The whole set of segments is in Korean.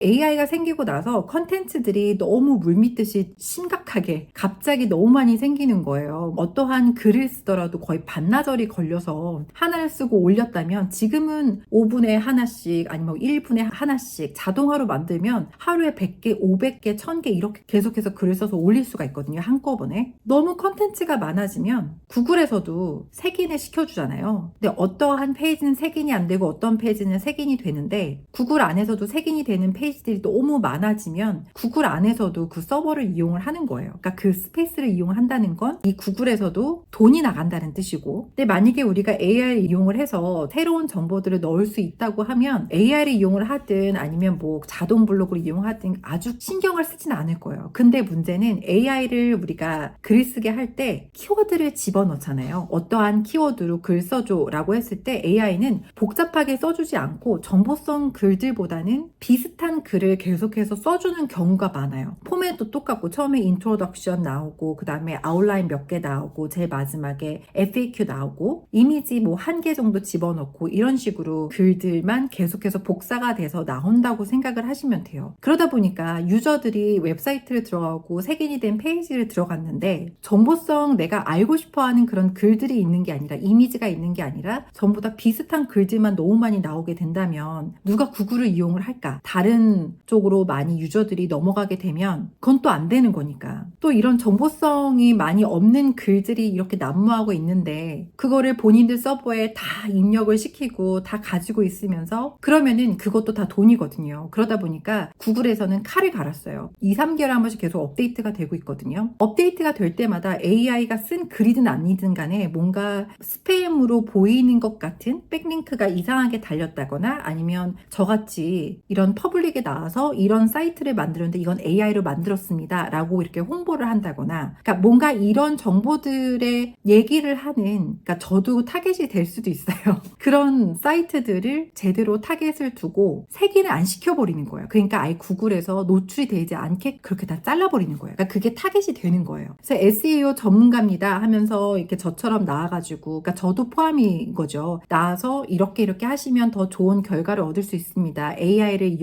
AI가 생기고 나서 컨텐츠들이 너무 물밀듯이 심각하게 갑자기 너무 많이 생기는 거예요. 어떠한 글을 쓰더라도 거의 반나절이 걸려서 하나를 쓰고 올렸다면 지금은 5분에 하나씩 아니면 1분에 하나씩 자동화로 만들면 하루에 100개, 500개, 1000개 이렇게 계속해서 글을 써서 올릴 수가 있거든요. 한꺼번에. 너무 컨텐츠가 많아지면 구글에서도 색인을 시켜주잖아요. 근데 어떠한 페이지는 색인이 안 되고 어떤 페이지는 색인이 되는데 구글 안에서도 색인이 되는 페이지들이 너무 많아지면 구글 안에서도 그 서버를 이용을 하는 거예요. 그러니까 그 스페이스를 이용한다는 건 이 구글에서도 돈이 나간다는 뜻이고, 근데 만약에 우리가 AI를 이용을 해서 새로운 정보들을 넣을 수 있다고 하면 AI를 이용을 하든 아니면 뭐 자동 블로그를 이용하든 아주 신경을 쓰진 않을 거예요. 근데 문제는 AI를 우리가 글 쓰게 할 때 키워드를 집어넣잖아요. 어떠한 키워드로 글 써줘 라고 했을 때 AI는 복잡하게 써주지 않고 정보성 글들보다는 비슷한 글을 계속해서 써주는 경우가 많아요. 포맷도 똑같고 처음에 인트로덕션 나오고 그 다음에 아웃라인 몇 개 나오고 제일 마지막에 FAQ 나오고 이미지 뭐 1개 정도 집어넣고 이런 식으로 글들만 계속해서 복사가 돼서 나온다고 생각을 하시면 돼요. 그러다 보니까 유저들이 웹사이트를 들어가고 색인이 된 페이지를 들어갔는데 정보성 내가 알고 싶어하는 그런 글들이 있는 게 아니라 이미지가 있는 게 아니라 전부 다 비슷한 글들만 너무 많이 나오게 된다면 누가 구글을 이용을 할까? 다른 쪽으로 많이 유저들이 넘어가게 되면 그건 또 안 되는 거니까. 또 이런 정보성이 많이 없는 글들이 이렇게 난무하고 있는데 그거를 본인들 서버에 다 입력을 시키고 다 가지고 있으면서 그러면은 그것도 다 돈이거든요. 그러다 보니까 구글에서는 칼을 갈았어요. 2, 3개월에 한 번씩 계속 업데이트가 되고 있거든요. 업데이트가 될 때마다 AI가 쓴 글이든 아니든 간에 뭔가 스팸으로 보이는 것 같은 백링크가 이상하게 달렸다거나 아니면 저같이 이런 퍼블릭에 나와서 이런 사이트를 만들었는데 이건 AI로 만들었습니다 라고 이렇게 홍보를 한다거나, 그러니까 뭔가 이런 정보들의 얘기를 하는, 그러니까 저도 타겟이 될 수도 있어요. 그런 사이트들을 제대로 타겟을 두고 색인을 안 시켜버리는 거예요. 그러니까 아예 구글에서 노출이 되지 않게 그렇게 다 잘라버리는 거예요. 그러니까 그게 타겟이 되는 거예요. 그래서 SEO 전문가입니다 하면서 이렇게 저처럼 나와가지고, 그러니까 저도 포함인 거죠. 나와서 이렇게 하시면 더 좋은 결과를 얻을 수 있습니다. AI를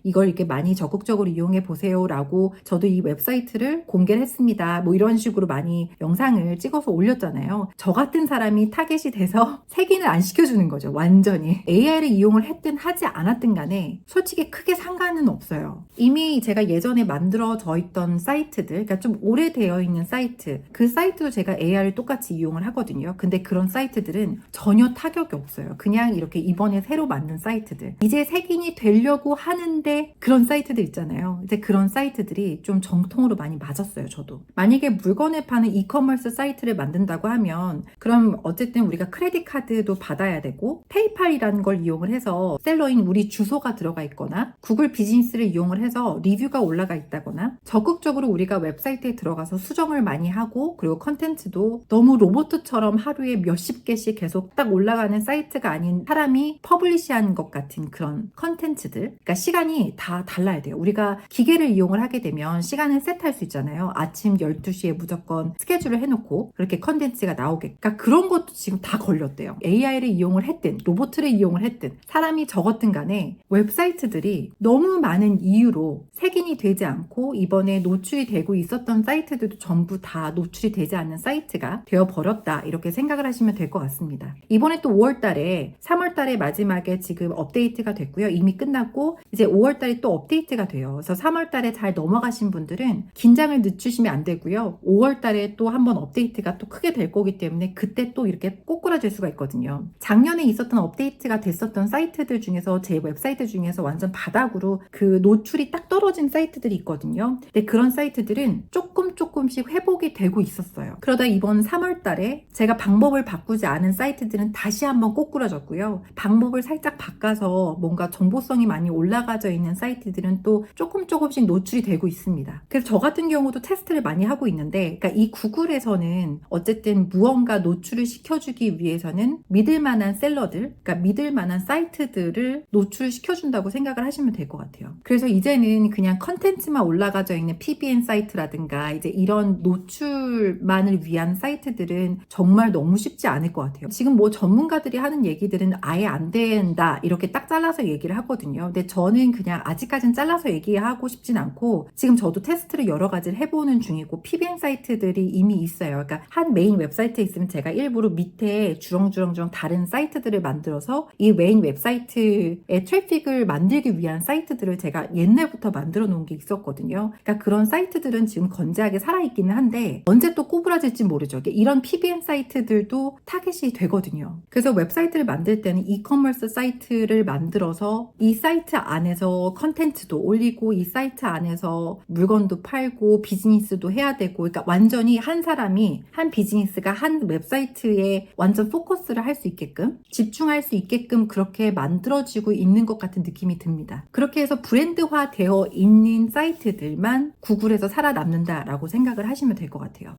이걸 이렇게 많이 적극적으로 이용해 보세요 라고 저도 이 웹사이트를 공개를 했습니다. 뭐 이런 식으로 많이 영상을 찍어서 올렸잖아요. 저 같은 사람이 타겟이 돼서 색인을 안 시켜주는 거죠. 완전히. AI를 이용을 했든 하지 않았든 간에 솔직히 크게 상관은 없어요. 이미 제가 예전에 만들어져 있던 사이트들, 그러니까 좀 오래되어 있는 사이트, 그 사이트도 제가 AI를 똑같이 이용을 하거든요. 근데 그런 사이트들은 전혀 타격이 없어요. 그냥 이렇게 이번에 새로 만든 사이트들. 이제 색인이 되려고 하는데 그런 사이트들 있잖아요. 이제 그런 사이트들이 좀 정통으로 많이 맞았어요. 저도. 만약에 물건을 파는 이커머스 사이트를 만든다고 하면 그럼 어쨌든 우리가 크레딧 카드도 받아야 되고 페이팔이라는 걸 이용을 해서 셀러인 우리 주소가 들어가 있거나 구글 비즈니스를 이용을 해서 리뷰가 올라가 있다거나 적극적으로 우리가 웹사이트에 들어가서 수정을 많이 하고 그리고 컨텐츠도 너무 로봇처럼 하루에 몇십 개씩 계속 딱 올라가는 사이트가 아닌 사람이 퍼블리시한 것 같은 그런 컨텐츠들, 그러니까 시간이 다 달라야 돼요. 우리가 기계를 이용을 하게 되면 시간을 세트할 수 있잖아요. 아침 12시에 무조건 스케줄을 해놓고 그렇게 컨텐츠가 나오게. 그러니까 그런 것도 지금 다 걸렸대요. AI를 이용을 했든 로봇을 이용을 했든 사람이 적었든 간에 웹사이트들이 너무 많은 이유로 색인이 되지 않고 이번에 노출이 되고 있었던 사이트들도 전부 다 노출이 되지 않는 사이트가 되어버렸다. 이렇게 생각을 하시면 될 것 같습니다. 이번에 또 5월달에 3월달에 마지막에 지금 업데이트가 됐고요. 이미 끝났고 이제 5월달에 또 업데이트가 돼요. 그래서 3월달에 잘 넘어가신 분들은 긴장을 늦추시면 안 되고요. 5월달에 또 한번 업데이트가 또 크게 될 거기 때문에 그때 또 이렇게 꼬꾸라질 수가 있거든요. 작년에 있었던 업데이트가 됐었던 사이트들 중에서 제 웹사이트 중에서 완전 바닥으로 그 노출이 딱 떨어진 사이트들이 있거든요. 근데 그런 사이트들은 조금씩 회복이 되고 있었어요. 그러다 이번 3월달에 제가 방법을 바꾸지 않은 사이트들은 다시 한번 꼬꾸라졌고요. 방법을 살짝 바꿔서 뭔가 정보성이 많이 올라가져 있는 사이트들은 또 조금씩 노출이 되고 있습니다. 그래서 저 같은 경우도 테스트를 많이 하고 있는데, 그러니까 이 구글에서는 어쨌든 무언가 노출을 시켜주기 위해서는 믿을 만한 셀러들, 그러니까 믿을 만한 사이트들을 노출시켜준다고 생각을 하시면 될 것 같아요. 그래서 이제는 그냥 컨텐츠만 올라가져 있는 PBN 사이트라든가 이제 이런 노출만을 위한 사이트들은 정말 너무 쉽지 않을 것 같아요. 지금 뭐 전문가들이 하는 얘기들은 아예 안 된다 이렇게 딱 잘라서 얘기를 하거든요. 근데 저는 그냥 그냥 아직까진 잘라서 얘기하고 싶진 않고 지금 저도 테스트를 여러 가지를 해보는 중이고 PBN 사이트들이 이미 있어요. 그러니까 한 메인 웹사이트에 있으면 제가 일부러 밑에 주렁주렁주렁 다른 사이트들을 만들어서 이 메인 웹사이트의 트래픽을 만들기 위한 사이트들을 제가 옛날부터 만들어 놓은 게 있었거든요. 그러니까 그런 사이트들은 지금 건재하게 살아있기는 한데 언제 또 꼬부라질지 모르죠. 이런 PBN 사이트들도 타겟이 되거든요. 그래서 웹사이트를 만들 때는 이커머스 사이트를 만들어서 이 사이트 안에서 컨텐츠도 올리고 이 사이트 안에서 물건도 팔고 비즈니스도 해야 되고 그러니까 완전히 한 사람이 한 비즈니스가 한 웹사이트에 완전 포커스를 할 수 있게끔 집중할 수 있게끔 그렇게 만들어지고 있는 것 같은 느낌이 듭니다. 그렇게 해서 브랜드화 되어 있는 사이트들만 구글에서 살아남는다라고 생각을 하시면 될 것 같아요.